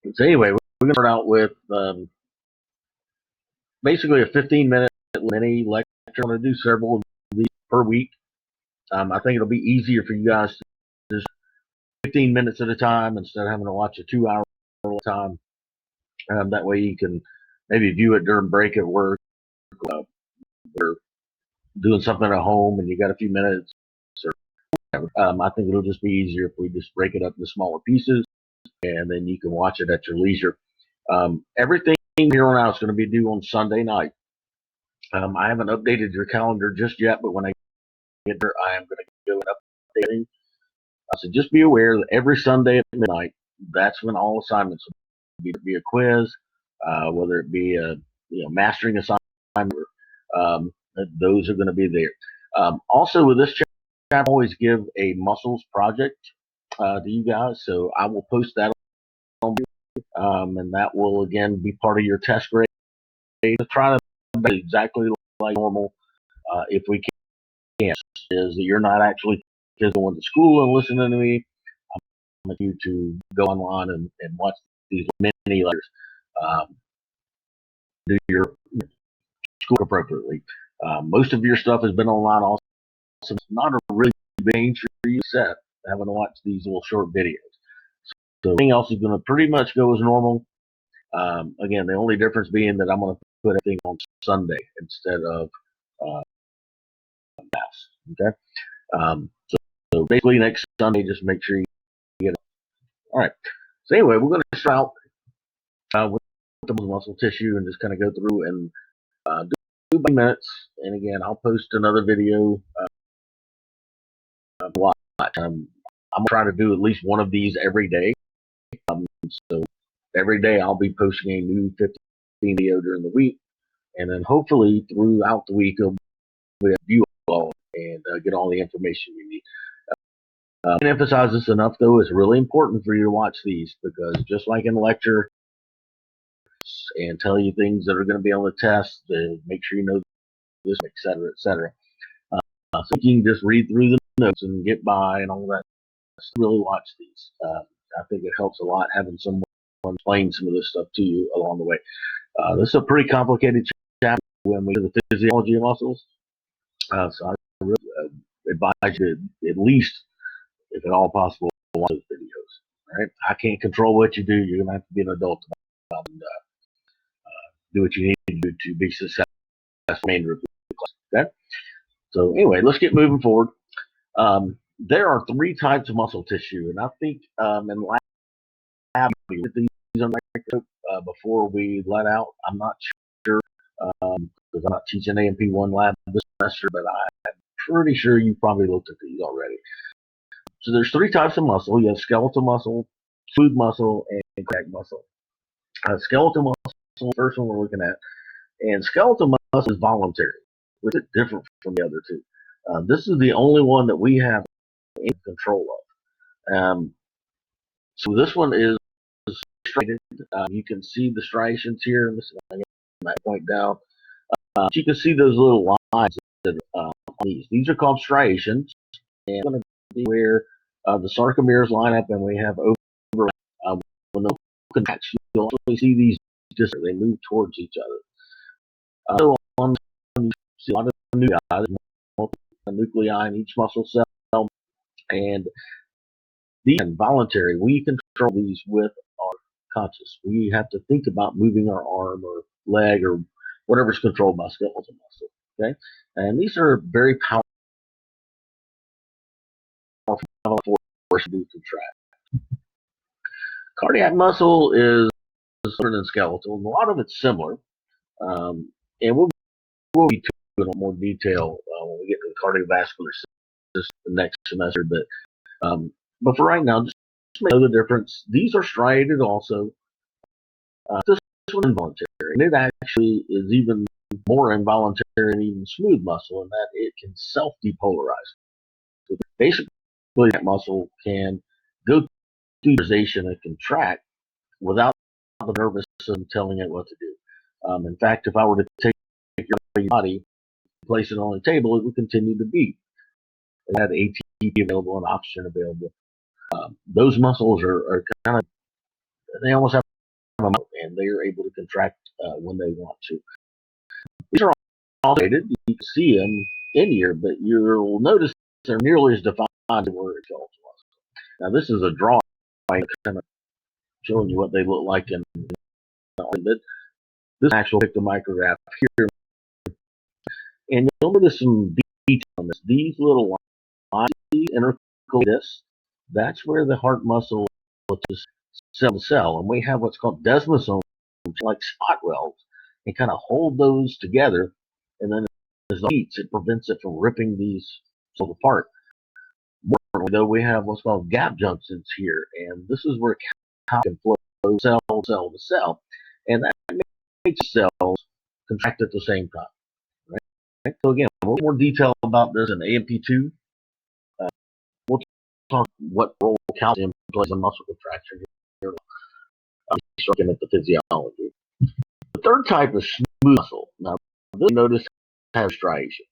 So anyway, we're going to start out with basically a 15-minute mini lecture. I'm going to do several of these per week. I think it'll be easier for you guys to just 15 minutes at a time instead of having to watch a 2 hour time. That way you can maybe view it during break at work or doing something at home and you got a few minutes or whatever. I think it'll just be easier if we just break it up into smaller pieces and then you can watch it at your leisure. Everything here on out is going to be due on Sunday night. I haven't updated your calendar just yet, but when I get there, I am going to do an updating. So just be aware that every Sunday at midnight, that's when all assignments will be a quiz, whether it be a mastering assignment, those are going to be there. Also, with this chapter, I always give a muscles project to you guys, so I will post that on and that will again be part of your test grade. To try to be exactly like normal, if we can, is that you're not actually just going to school and listening to me. I want you to go online and watch these mini lectures. Do your school appropriately. Most of your stuff has been online also. So it's not a really big change for you set having to watch these little short videos. So everything else is going to pretty much go as normal. Again, the only difference being that I'm going to put everything on Sunday instead of mass. Okay. So basically next Sunday, just make sure you get it. All right. So anyway, we're going to start out with the muscle tissue and just kind of go through and do 2 minutes. And again, I'll post another video. I'm going to try to do at least one of these every day. So every day I'll be posting a new 15 video during the week. And then hopefully throughout the week, you'll be able to view all and get all the information you need. I can emphasize this enough, though. It's really important for you to watch these because just like in lecture and tell you things that are going to be on the test, make sure you know this, et cetera, et cetera. So you can just read through the notes and get by and all that. Just really watch these. I think it helps a lot having someone explain some of this stuff to you along the way. This is a pretty complicated chapter when we do the physiology of muscles. So I really advise you to at least, if at all possible, watch those videos. All right? I can't control what you do. You're gonna have to be an adult and do what you need to do to be successful in the remainder of the class. Okay. So anyway, let's get moving forward. There are 3 types of muscle tissue, and I think in lab we did these on microscope before we let out. I'm not sure because I'm not teaching A&P1 lab this semester, but I'm pretty sure you probably looked at these already. So there's 3 types of muscle. You have skeletal muscle, smooth muscle, and cardiac muscle. Skeletal muscle, the first one we're looking at, and skeletal muscle is voluntary, which is different from the other 2. This is the only one that we have in control of. So this one is striated. You can see the striations here. This is my point down. You can see those little lines that are on these. These are called striations, and going to be where the sarcomeres line up, and we have overlap. When the contraction, you'll actually see these just they move towards each other. So on you see a lot of nuclei, multiple nuclei in each muscle cell, and these are voluntary. We control these with our conscious. We have to think about moving our arm or leg or whatever's controlled by skeletal muscle. Okay, and these are very powerful force to contract. Cardiac muscle is different than skeletal, and a lot of it's similar. And we'll be to it in more detail when we get to the cardiovascular system next semester. But for right now, just know the difference. These are striated also. This one is involuntary, and it actually is even more involuntary than even smooth muscle in that it can self-depolarize. So basically, that muscle can go through polarization and contract without the nervous system telling it what to do. In fact, if I were to take your body, place it on the table, it would continue to beat. It had ATP available and oxygen available. Those muscles are kind of, they almost have them out, and they are able to contract when they want to. These are all rated. You can see them in here, but you'll notice they're nearly as defined as where it was. Now, this is a drawing, kind of showing you what they look like in this actual pictomicrograph here. And you'll notice some detail on this. These little lines, intercalated, that's where the heart muscle is cell to cell. And we have what's called desmosomes, like spot welds, and kind of hold those together. And then as it heats, it prevents it from ripping these cells apart. More though, we have what's called gap junctions here, and this is where calcium can flow cell to cell, and that makes cells contract at the same time. Right? So again, a little more detail about this in A&P2. We'll talk what role calcium plays in muscle contraction here. Looking at the physiology. The third type is smooth muscle. Now, this notice has striations.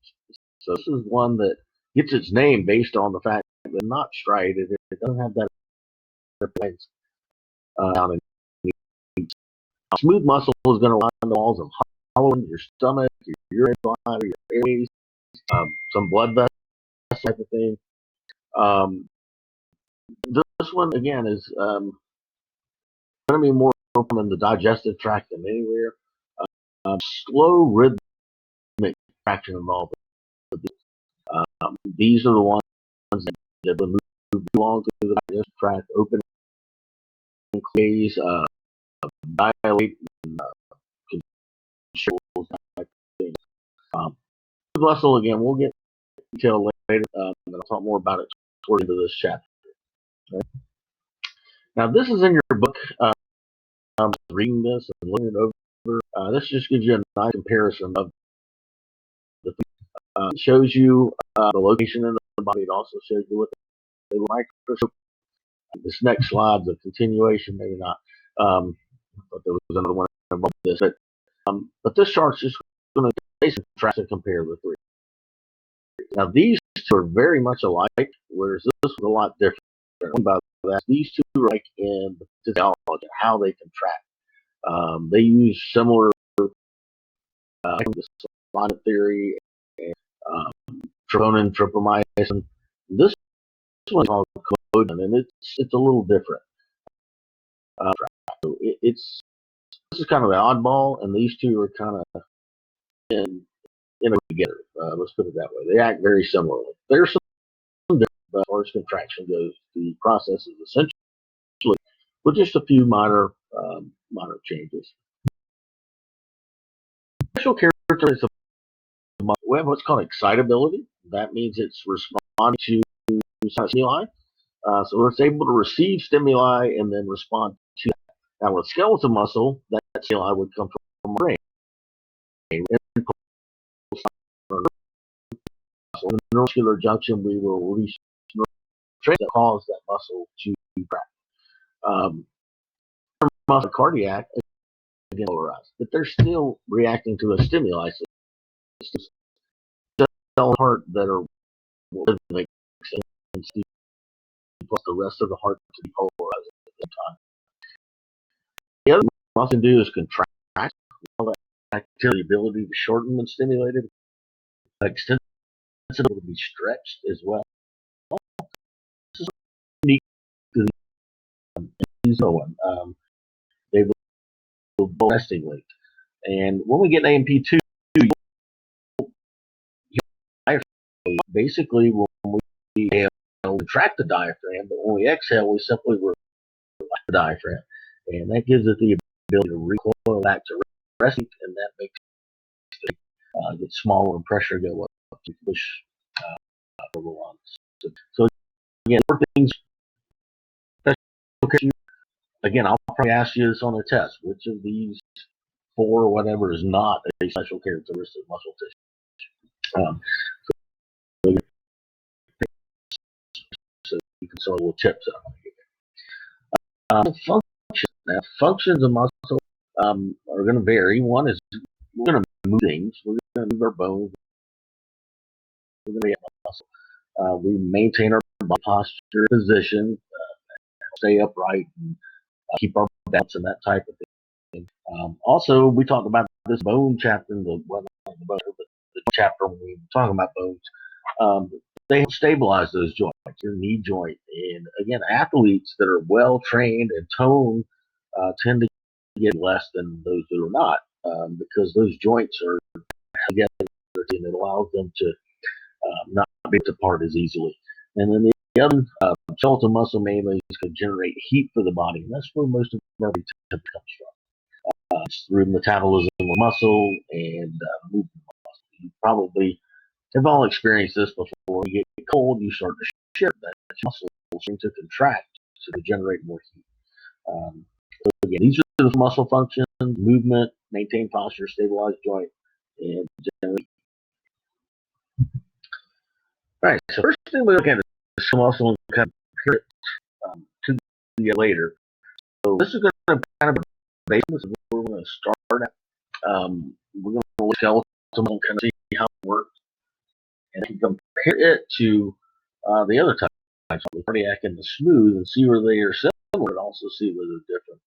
So this is one that gets its name based on the fact that it's not striated. It doesn't have that down in smooth muscle is going to line the walls of hollow, your stomach, your urine bladder, your airways, some blood vessels, type of thing. This one again is going to be more open in the digestive tract than anywhere. Slow rhythmic contraction involved. These are the ones that move along through the digestive tract, open and close, dilate, and control type of thing. Muscle again, we'll get detail later, and I'll talk more about it toward the end of this chapter. Okay? Now, this is in your book. Reading this and looking it over, this just gives you a nice comparison of the thing. It shows you the location in the body. It also shows you what the microscope. This next slide's a continuation, maybe not. But there was another one above this. But this chart's just going to basically try to compare the three. Now, these two are very much alike, whereas this was a lot different. About that, these two are like in the physiology, how they contract. They use similar climate theory and troponin, tropomyosin. This one's called codon, and it's a little different. So this is kind of an oddball, and these two are kind of in together. Let's put it that way. They act very similarly. There's some difference, but as far as contraction goes, the process is essentially with just a few minor changes. Special characteristics of we have what's called excitability. That means it's responding to stimuli. So it's able to receive stimuli and then respond to that. Now, with skeletal muscle, that stimuli would come from the brain. In the neuromuscular junction, we will release neurotransmitters that cause that muscle to contract. Muscle cardiac, again, polarized, but they're still reacting to a stimuli. So it's cells heart that are rhythmic and plus the rest of the heart to be polarized at the same time. The other thing muscle can do is contract. The ability to shorten when stimulated, extend to be stretched as well. This is unique to these one. They will both resting link. And when we get A&P2, basically when we contract the diaphragm, but when we exhale, we simply relax the diaphragm. And that gives it the ability to recoil back to resting, and that makes it get smaller and pressure go up to push over the lungs. So again, more things. Again, I'll probably ask you this on a test. Which of these four or whatever is not a special characteristic of muscle tissue? So you can sell little tips that I'm going to give you. Function. Now, functions of muscle are going to vary. One is we're going to move things. We're going to move our bones. We're going to get muscle. We maintain our body posture, position, stay upright, and keep our balance and that type of thing. Also, we talked about this bone chapter in the chapter when we were talking about bones. Um, they help stabilize those joints, your knee joint. And again, athletes that are well trained and toned tend to get less than those that are not, because those joints are together and it allows them to not be apart as easily. And then the other skeletal muscle mainly can generate heat for the body, and that's where most of our temp comes from. It's through metabolism of muscle and movement of muscle. You probably have all experienced this before. When you get cold, you start to shiver. That muscle seems to contract to generate more heat. So again, these are the muscle functions: movement, maintain posture, stabilize joint, and generate. All right. So first thing we look at is some muscle and kind of compare it to the later. So this is going to kind of base. This is where we're going to start at. We're going to look at skeletal and kind of see how it works, and compare it to the other types, the cardiac and the smooth, and see where they are similar, and also see where they're different.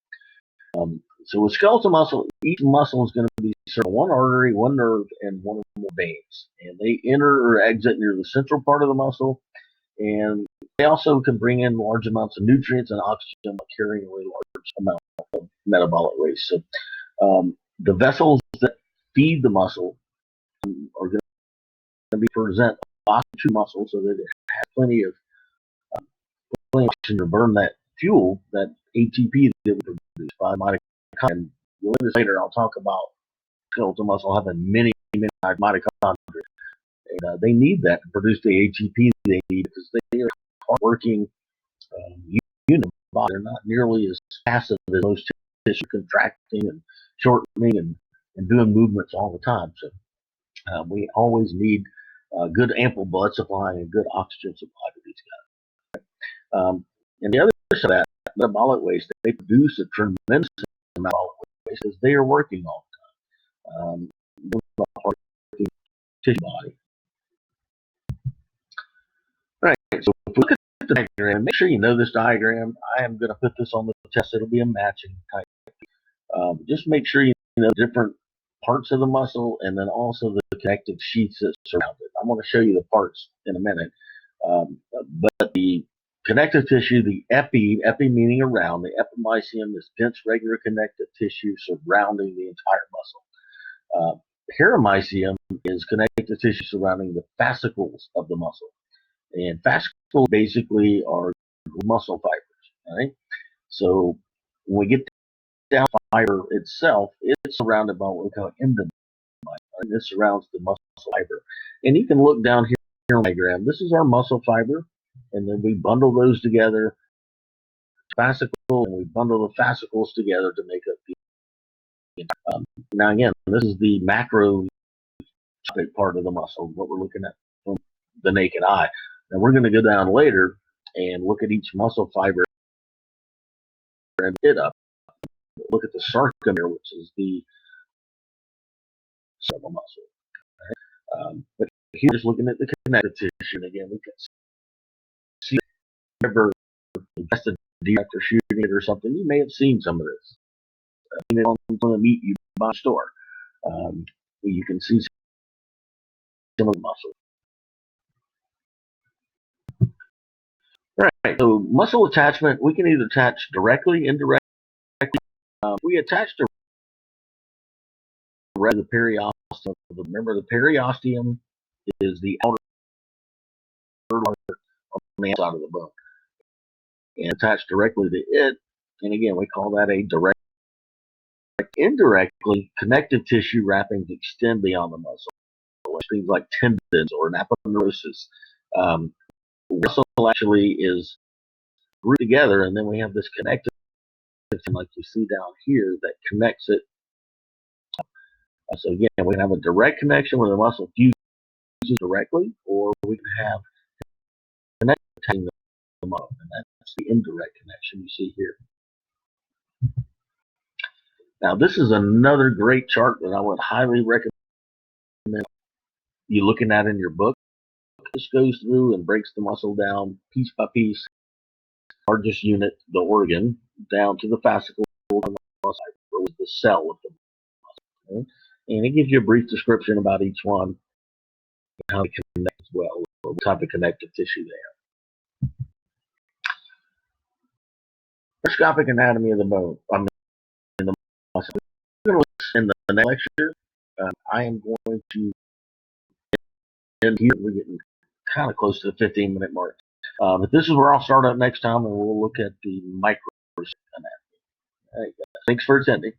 So with skeletal muscle, each muscle is going to be served by one artery, one nerve, and one or more veins, and they enter or exit near the central part of the muscle, and they also can bring in large amounts of nutrients and oxygen by carrying away large amounts of metabolic waste. So the vessels that feed the muscle are going to be present oxygen to muscle so that it has plenty of oxygen to burn that fuel, that ATP that we produce by mitochondria. And later, I'll talk about skeletal muscle having many mitochondria. And they need that to produce the ATP they need because they are hardworking units. They're not nearly as passive as most tissue contracting and shortening and doing movements all the time. So we always need good ample blood supply and good oxygen supply to these guys. And the other side of that, metabolic waste, they produce a tremendous amount of metabolic waste because they are working all the time. Tissue body. All right, so if we look at the diagram, make sure you know this diagram. I am going to put this on the test. It'll be a matching type. Just make sure you know different parts of the muscle and then also the connective sheaths that surround it. I'm going to show you the parts in a minute. But the connective tissue, the epi meaning around, the epimysium is dense, regular connective tissue surrounding the entire muscle. Perimysium is connective tissue surrounding the fascicles of the muscle. And fascicles basically are muscle fibers, right? So when we get down to the fiber itself, it's surrounded by what we call endomysium. And this surrounds the muscle fiber. And you can look down here on the diagram. This is our muscle fiber, and then we bundle those together, fascicle, and we bundle the fascicles together to make up the. Now again, this is the macroscopic part of the muscle, what we're looking at from the naked eye. And we're going to go down later and look at each muscle fiber and it up. Look at the sarcomere, which is the muscle. Right? But here, just looking at the connective tissue, and again, we can see if you ever invested after shooting it or something, you may have seen some of this. On the meat you buy in the store, you can see some of the muscle. Right. So muscle attachment, we can either attach directly, indirectly. We attach to the periosteum. Remember, the periosteum is the outer part on the outside of the bone, and attached directly to it. And again, we call that a direct. Indirectly, connective tissue wrappings extend beyond the muscle. Things like tendons or an aponeurosis. Muscle actually is grouped together, and then we have this connective system, like you see down here, that connects it. So again, we can have a direct connection where the muscle fuses directly, or we can have connecting the muscle, and that's the indirect connection you see here. Now, this is another great chart that I would highly recommend you looking at in your book. This goes through and breaks the muscle down piece by piece, largest unit, the organ, down to the fascicle, the the cell of the bone. And it gives you a brief description about each one and how they connect as well, or what type of connective tissue they have. Microscopic anatomy of the bone. In the muscle. In the next lecture, I am going to end here. We're getting kind of close to the 15-minute mark. But this is where I'll start up next time, and we'll look at the micro anatomy. All right, guys. Thanks for attending.